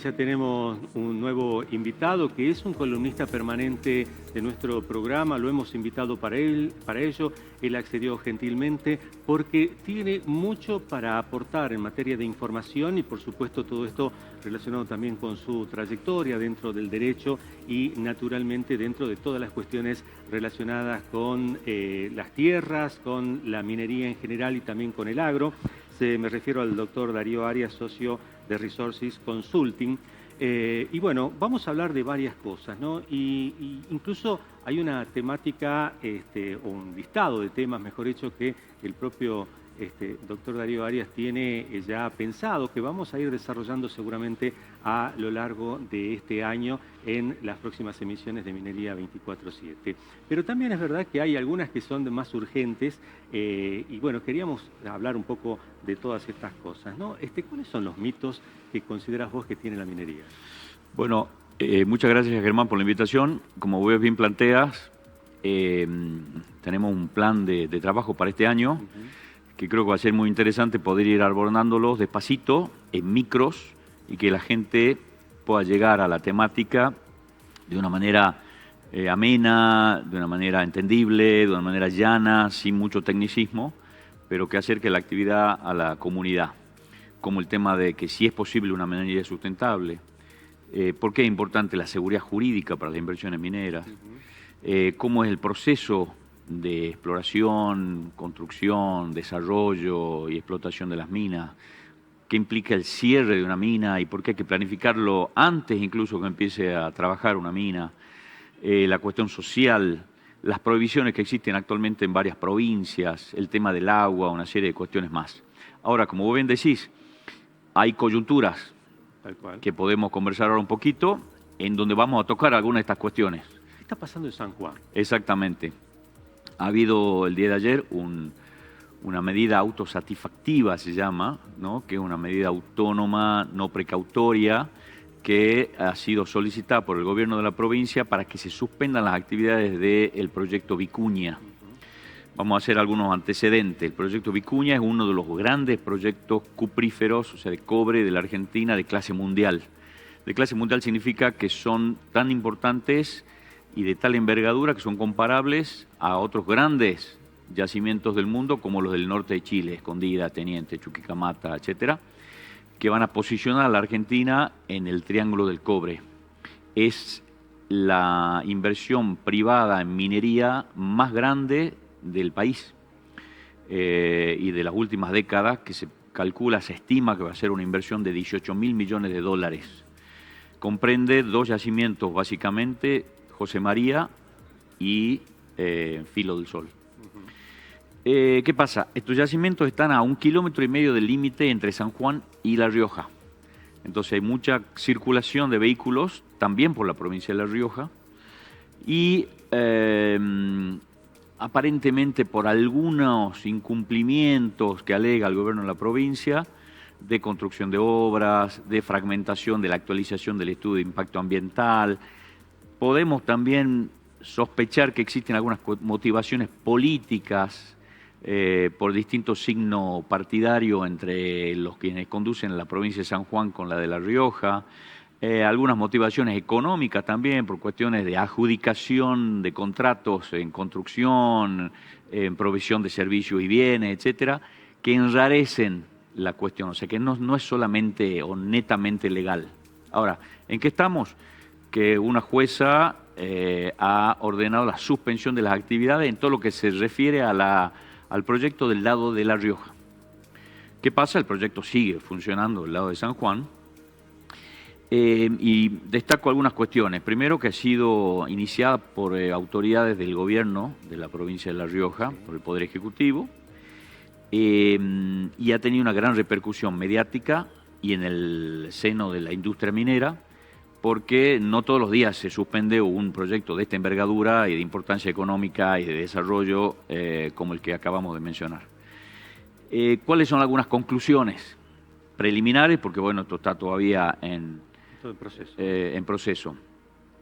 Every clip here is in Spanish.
Ya tenemos un nuevo invitado que es un columnista permanente de nuestro programa. Lo hemos invitado para ello. Él accedió gentilmente porque tiene mucho para aportar en materia de información y, por supuesto, todo esto relacionado también con su trayectoria dentro del derecho y, naturalmente, dentro de todas las cuestiones relacionadas con las tierras, con la minería en general y también con el agro. Me refiero al doctor Darío Arias, socio de Resources Consulting. Y bueno, vamos a hablar de varias cosas, ¿no? Y incluso hay una temática, o un listado de temas, mejor dicho, que el propio doctor Darío Arias tiene ya pensado, que vamos a ir desarrollando seguramente a lo largo de este año en las próximas emisiones de Minería 24/7. Pero también es verdad que hay algunas que son más urgentes y bueno, queríamos hablar un poco de todas estas cosas, ¿no? ¿Cuáles son los mitos que consideras vos que tiene la minería? Bueno, muchas gracias, Germán, por la invitación. Como vos bien planteas, tenemos un plan de trabajo para este año que creo que va a ser muy interesante poder ir abordándolos despacito, en micros, y que la gente pueda llegar a la temática de una manera amena, de una manera entendible, de una manera llana, sin mucho tecnicismo, pero que acerque la actividad a la comunidad, como el tema de que si es posible una minería sustentable, por qué es importante la seguridad jurídica para las inversiones mineras, cómo es el proceso de exploración, construcción, desarrollo y explotación de las minas, qué implica el cierre de una mina y por qué hay que planificarlo antes incluso que empiece a trabajar una mina, la cuestión social, las prohibiciones que existen actualmente en varias provincias, el tema del agua, una serie de cuestiones más. Ahora, como vos bien decís, hay coyunturas Tal cual. que podemos conversar ahora un poquito, en donde vamos a tocar algunas de estas cuestiones. ¿Qué está pasando en San Juan? Exactamente. Ha habido el día de ayer una medida autosatisfactiva, se llama, ¿no? Que es una medida autónoma, no precautoria, que ha sido solicitada por el gobierno de la provincia para que se suspendan las actividades del proyecto Vicuña. Vamos a hacer algunos antecedentes. El proyecto Vicuña es uno de los grandes proyectos cupríferos, o sea, de cobre de la Argentina de clase mundial. De clase mundial significa que son tan importantes y de tal envergadura que son comparables a otros grandes yacimientos del mundo como los del norte de Chile, Escondida, Teniente, Chuquicamata, etcétera, que van a posicionar a la Argentina en el Triángulo del Cobre. Es la inversión privada en minería más grande del país y de las últimas décadas, que se calcula, se estima que va a ser una inversión de 18.000 millones de dólares. Comprende dos yacimientos básicamente, José María y Filo del Sol. ¿Qué pasa? Estos yacimientos están a 1,5 kilómetros del límite entre San Juan y La Rioja. Entonces hay mucha circulación de vehículos, también por la provincia de La Rioja, y aparentemente por algunos incumplimientos que alega el gobierno de la provincia, de construcción de obras, de fragmentación de la actualización del estudio de impacto ambiental, podemos también sospechar que existen algunas motivaciones políticas por distintos signos partidarios entre los quienes conducen la provincia de San Juan con la de La Rioja, algunas motivaciones económicas también por cuestiones de adjudicación de contratos en construcción, en provisión de servicios y bienes, etcétera, que enrarecen la cuestión, o sea que no es solamente o netamente legal. Ahora, ¿en qué estamos? Que una jueza ha ordenado la suspensión de las actividades en todo lo que se refiere al proyecto del lado de La Rioja. ¿Qué pasa? El proyecto sigue funcionando del lado de San Juan y destaco algunas cuestiones. Primero, que ha sido iniciada por autoridades del gobierno de la provincia de La Rioja, por el Poder Ejecutivo, y ha tenido una gran repercusión mediática y en el seno de la industria minera, porque no todos los días se suspende un proyecto de esta envergadura y de importancia económica y de desarrollo como el que acabamos de mencionar. ¿Cuáles son algunas conclusiones preliminares? Porque bueno, esto está todavía en proceso.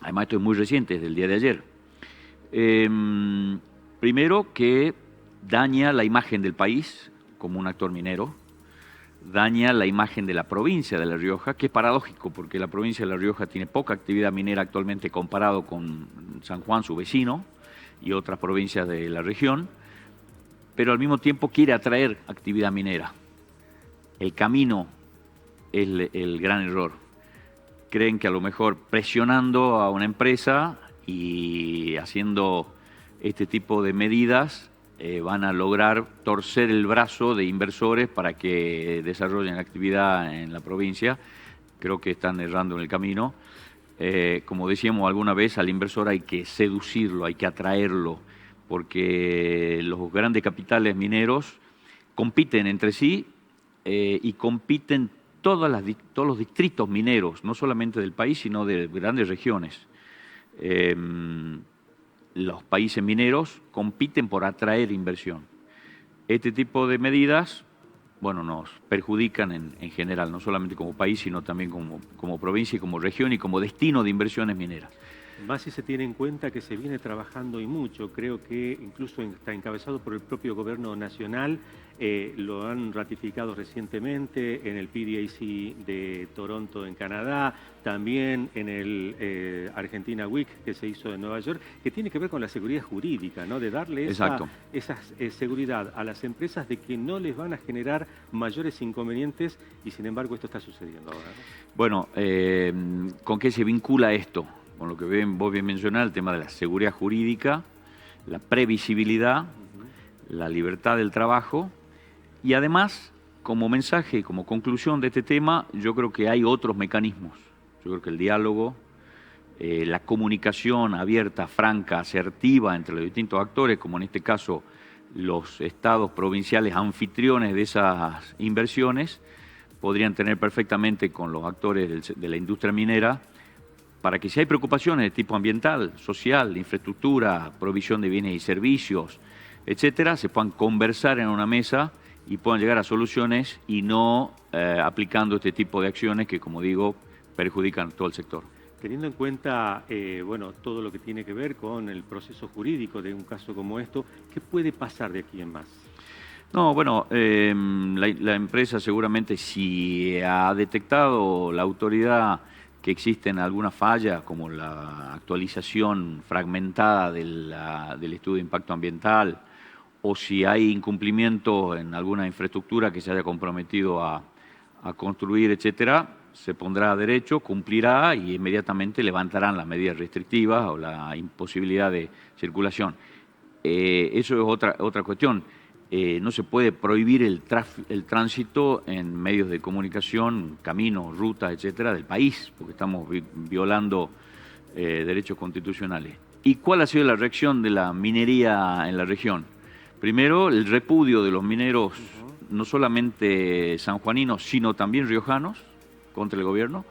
Además, esto es muy reciente, es del día de ayer. Primero, que daña la imagen del país como un actor minero. daña la imagen de la provincia de La Rioja, que es paradójico, porque la provincia de La Rioja tiene poca actividad minera actualmente comparado con San Juan, su vecino, y otras provincias de la región, pero al mismo tiempo quiere atraer actividad minera. El camino es el gran error. Creen que a lo mejor presionando a una empresa y haciendo este tipo de medidas van a lograr torcer el brazo de inversores para que desarrollen actividad en la provincia. Creo que están errando en el camino. Como decíamos alguna vez, al inversor hay que seducirlo, hay que atraerlo, porque los grandes capitales mineros compiten entre sí y compiten todos los distritos mineros, no solamente del país, sino de grandes regiones. Los países mineros compiten por atraer inversión. Este tipo de medidas, bueno, nos perjudican en general, no solamente como país, sino también como provincia y como región y como destino de inversiones mineras. Más si se tiene en cuenta que se viene trabajando y mucho, creo que incluso está encabezado por el propio gobierno nacional, lo han ratificado recientemente en el PDAC de Toronto en Canadá, también en el Argentina Week que se hizo en Nueva York, que tiene que ver con la seguridad jurídica, ¿no? De darle esa seguridad a las empresas de que no les van a generar mayores inconvenientes y sin embargo esto está sucediendo ahora, ¿no? Bueno, ¿con qué se vincula esto? Con lo que vos bien mencionás, el tema de la seguridad jurídica, la previsibilidad, la libertad del trabajo y además, como mensaje, como conclusión de este tema, yo creo que hay otros mecanismos. Yo creo que el diálogo, la comunicación abierta, franca, asertiva entre los distintos actores, como en este caso los estados provinciales anfitriones de esas inversiones, podrían tener perfectamente con los actores de la industria minera, para que si hay preocupaciones de tipo ambiental, social, de infraestructura, provisión de bienes y servicios, etcétera, se puedan conversar en una mesa y puedan llegar a soluciones y no aplicando este tipo de acciones que, como digo, perjudican a todo el sector. Teniendo en cuenta bueno, todo lo que tiene que ver con el proceso jurídico de un caso como esto, ¿qué puede pasar de aquí en más? No, bueno, la empresa seguramente si ha detectado la autoridad que existen algunas fallas, como la actualización fragmentada del estudio de impacto ambiental, o si hay incumplimiento en alguna infraestructura que se haya comprometido a construir, etcétera, se pondrá a derecho, cumplirá y inmediatamente levantarán las medidas restrictivas o la imposibilidad de circulación. Eso es otra cuestión. No se puede prohibir el tránsito en medios de comunicación, caminos, rutas, etcétera, del país, porque estamos violando derechos constitucionales. ¿Y cuál ha sido la reacción de la minería en la región? Primero, el repudio de los mineros, no solamente sanjuaninos, sino también riojanos, contra el gobierno.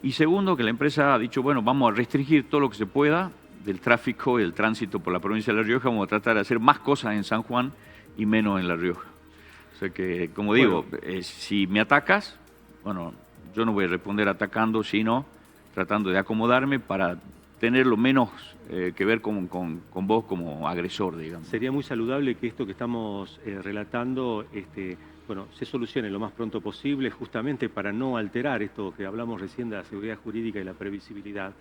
Y segundo, que la empresa ha dicho, bueno, vamos a restringir todo lo que se pueda del tráfico y el tránsito por la provincia de La Rioja, vamos a tratar de hacer más cosas en San Juan y menos en La Rioja. O sea que, como digo, si me atacas, bueno, yo no voy a responder atacando, sino tratando de acomodarme para tener lo menos que ver con vos como agresor, digamos. Sería muy saludable que esto que estamos relatando bueno, se solucione lo más pronto posible, justamente para no alterar esto que hablamos recién de la seguridad jurídica y la previsibilidad.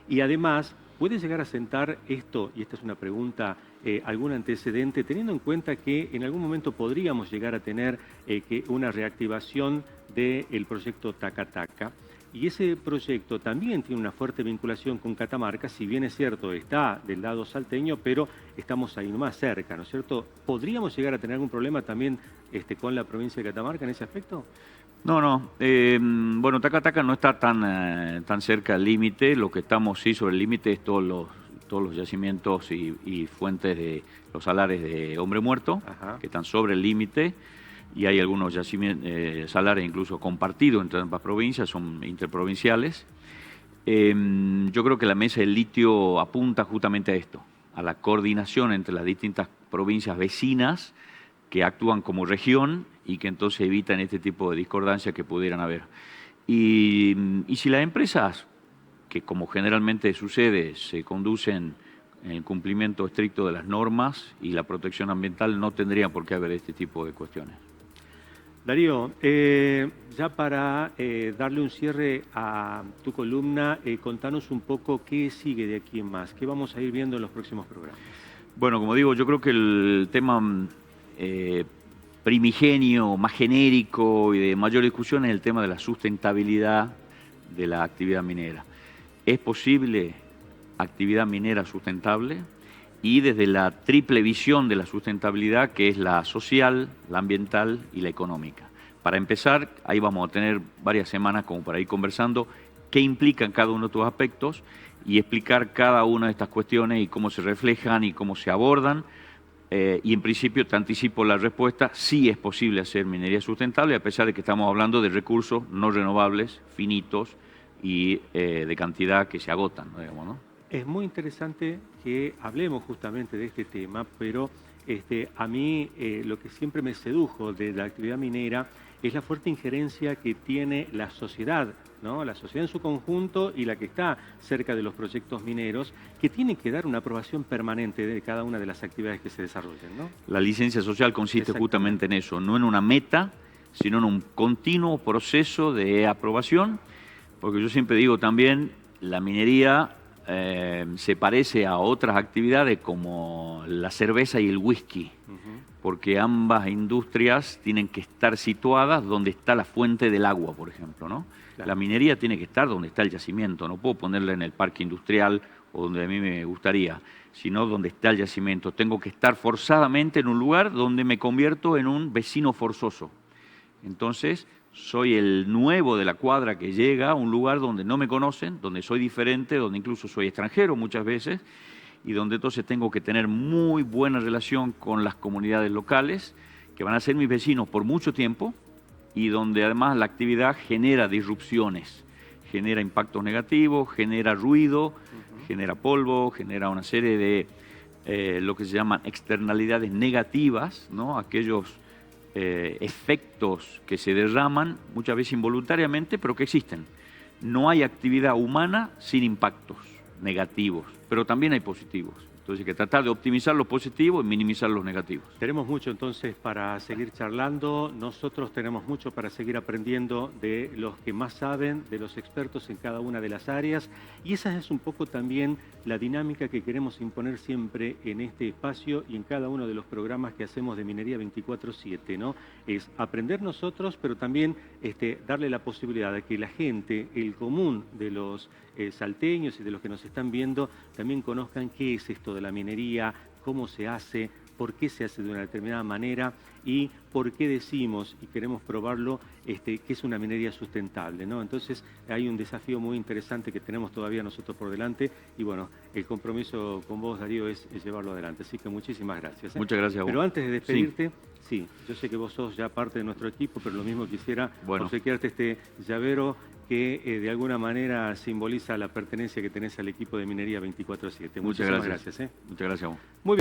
Y además, ¿puede llegar a sentar esto, y esta es una pregunta, algún antecedente, teniendo en cuenta que en algún momento podríamos llegar a tener una reactivación del proyecto Taca Taca? Y ese proyecto también tiene una fuerte vinculación con Catamarca, si bien es cierto, está del lado salteño, pero estamos ahí más cerca, ¿no es cierto? ¿Podríamos llegar a tener algún problema también con la provincia de Catamarca en ese aspecto? No. Bueno, Taca Taca no está tan cerca del límite. Lo que estamos sí sobre el límite es todos los yacimientos y fuentes de los salares de Hombre Muerto, que están sobre el límite. Y hay algunos yacimientos, salares incluso compartidos entre ambas provincias, son interprovinciales. Yo creo que la mesa del litio apunta justamente a esto, a la coordinación entre las distintas provincias vecinas que actúan como región y que entonces evitan este tipo de discordancias que pudieran haber. Y si las empresas, que como generalmente sucede, se conducen en cumplimiento estricto de las normas y la protección ambiental, no tendría por qué haber este tipo de cuestiones. Darío, ya para darle un cierre a tu columna, contanos un poco qué sigue de aquí en más, qué vamos a ir viendo en los próximos programas. Bueno, como digo, yo creo que el tema primigenio, más genérico y de mayor discusión es el tema de la sustentabilidad de la actividad minera. ¿Es posible actividad minera sustentable? Y desde la triple visión de la sustentabilidad, que es la social, la ambiental y la económica. Para empezar, ahí vamos a tener varias semanas como para ir conversando qué implican cada uno de estos aspectos y explicar cada una de estas cuestiones y cómo se reflejan y cómo se abordan. Y en principio te anticipo la respuesta: sí es posible hacer minería sustentable, a pesar de que estamos hablando de recursos no renovables, finitos y de cantidad que se agotan, digamos, ¿no? Es muy interesante que hablemos justamente de este tema, pero a mí lo que siempre me sedujo de la actividad minera es la fuerte injerencia que tiene la sociedad, ¿no? La sociedad en su conjunto y la que está cerca de los proyectos mineros, que tienen que dar una aprobación permanente de cada una de las actividades que se desarrollen, ¿no? La licencia social consiste justamente en eso, no en una meta, sino en un continuo proceso de aprobación, porque yo siempre digo también, la minería se parece a otras actividades como la cerveza y el whisky, porque ambas industrias tienen que estar situadas donde está la fuente del agua, por ejemplo, ¿no? Claro. La minería tiene que estar donde está el yacimiento, no puedo ponerla en el parque industrial o donde a mí me gustaría, sino donde está el yacimiento. Tengo que estar forzadamente en un lugar donde me convierto en un vecino forzoso. Entonces, soy el nuevo de la cuadra que llega a un lugar donde no me conocen, donde soy diferente, donde incluso soy extranjero muchas veces, y donde entonces tengo que tener muy buena relación con las comunidades locales, que van a ser mis vecinos por mucho tiempo, y donde además la actividad genera disrupciones, genera impactos negativos, genera ruido, genera polvo, genera una serie de lo que se llaman externalidades negativas, ¿no? Aquellos efectos que se derraman muchas veces involuntariamente, pero que existen. No hay actividad humana sin impactos negativos, pero también hay positivos. Entonces hay que tratar de optimizar los positivos y minimizar los negativos. Tenemos mucho entonces para seguir charlando, nosotros tenemos mucho para seguir aprendiendo de los que más saben, de los expertos en cada una de las áreas, y esa es un poco también la dinámica que queremos imponer siempre en este espacio y en cada uno de los programas que hacemos de Minería 24/7, ¿no? Es aprender nosotros, pero también darle la posibilidad de que la gente, el común de los salteños y de los que nos están viendo, también conozcan qué es esto de la minería, cómo se hace, por qué se hace de una determinada manera y por qué decimos y queremos probarlo que es una minería sustentable, ¿no? Entonces hay un desafío muy interesante que tenemos todavía nosotros por delante y bueno, el compromiso con vos, Darío, es llevarlo adelante. Así que muchísimas gracias. Muchas gracias a vos. Pero antes de despedirte, sí, yo sé que vos sos ya parte de nuestro equipo, pero lo mismo quisiera obsequiarte este llavero que de alguna manera simboliza la pertenencia que tenés al equipo de Minería 24/7. Muchas gracias. ¿eh? Muchas gracias a vos. Muy bien.